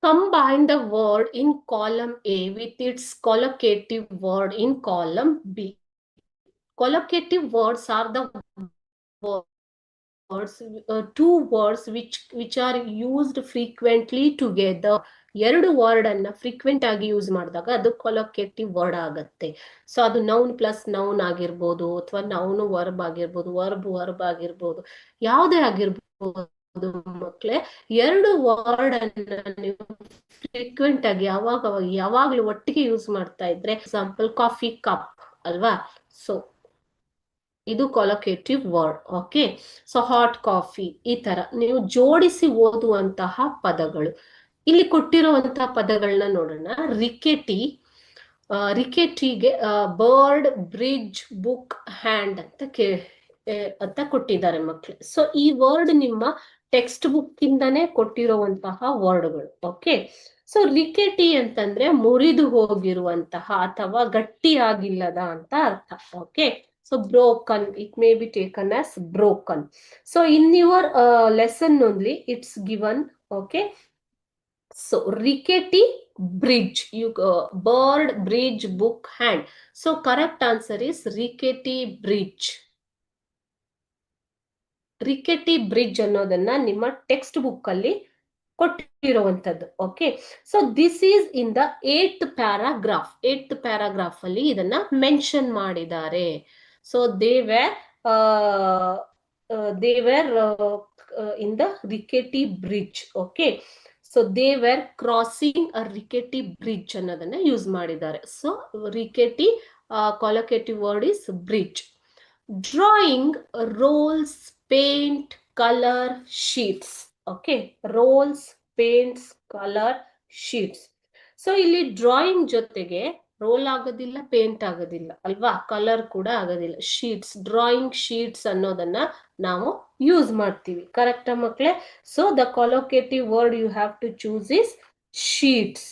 Combine the word in column A with its collocative word in column B. Collocative words are the words, two words which are used frequently together. ಎರಡು word ಅನ್ನ frequent ಆಗಿ use ಮಾಡಿದಾಗ ಅದು collocative word ಆಗತ್ತೆ. So ಅದು noun plus noun ಆಗಿರ್ಬೋದು, ಅಥವಾ noun verb ಆಗಿರ್ಬೋದು, ವರ್ಬ್ ಆಗಿರ್ಬೋದು, ಯಾವುದೇ ಆಗಿರ್ಬೋದು ಮಕ್ಳೇ. ಎರಡು ವರ್ಡ್ ಅನ್ನ ನೀವು ಫ್ರೀಕ್ವೆಂಟ್ ಆಗಿ ಯಾವಾಗ್ಲೂ ಒಟ್ಟಿಗೆ ಯೂಸ್ ಮಾಡ್ತಾ ಇದ್ರೆ, ಎಕ್ಸಾಂಪಲ್ ಕಾಫಿ ಕಪ್ ಅಲ್ವಾ. ಸೊ ಇದು collocative word. Okay, so hot coffee, ಈ ತರ ನೀವು ಜೋಡಿಸಿ ಓದುವಂತಹ ಪದಗಳು. ಇಲ್ಲಿ ಕೊಟ್ಟಿರುವಂತಹ ಪದಗಳನ್ನ ನೋಡೋಣ. ರಿಕೆಟಿ, ರಿಕೆಟಿಗೆ ಬರ್ಡ್, ಬ್ರಿಡ್ಜ್, ಬುಕ್, ಹ್ಯಾಂಡ್ ಅಂತ ಕೊಟ್ಟಿದ್ದಾರೆ ಮಕ್ಳು. ಸೊ ಈ ವರ್ಡ್ ನಿಮ್ಮ ಟೆಕ್ಸ್ಟ್ ಬುಕ್ ಇಂದಾನೇ ಕೊಟ್ಟಿರುವಂತಹ ವರ್ಡ್ಗಳು. ಓಕೆ, ಸೊ ರಿಕೆಟಿ ಅಂತಂದ್ರೆ ಮುರಿದು ಹೋಗಿರುವಂತಹ ಅಥವಾ ಗಟ್ಟಿಯಾಗಿಲ್ಲದ ಅಂತ ಅರ್ಥ. Okay, so broken, it may be taken as broken. So in your lesson only it's given. Okay, so rickety bridge, you bird, bridge, book, hand. So correct answer is rickety bridge. rickety bridge ಅನ್ನೋದನ್ನ ನಿಮ್ಮ textbook ಅಲ್ಲಿ ಕೊಟ್ಟಿರುವಂತದ್ದು. Okay, so this is in the 8th paragraph. 8th paragraph ಅಲ್ಲಿ ಇದನ್ನ mention ಮಾಡಿದ್ದಾರೆ. So they were in the rickety bridge. Okay, so they were crossing a rickety bridge ಅನ್ನೋದನ್ನ use ಮಾಡಿದ್ದಾರೆ. So rickety collocative word is bridge. Drawing, rolls, paint, color, sheets. Okay, rolls, paints, color, sheets. So ಇಲ್ಲಿ drawing ಜೊತೆಗೆ roll ಆಗೋದಿಲ್ಲ, paint ಆಗೋದಿಲ್ಲ ಅಲ್ವಾ, colour ಕೂಡ ಆಗೋದಿಲ್ಲ. Sheets, drawing sheets ಅನ್ನೋದನ್ನ ನಾವು ಯೂಸ್ ಮಾಡ್ತೀವಿ. ಕರೆಕ್ಟಾ ಮಕ್ಳೇ? So the collocative word you have to choose is sheets.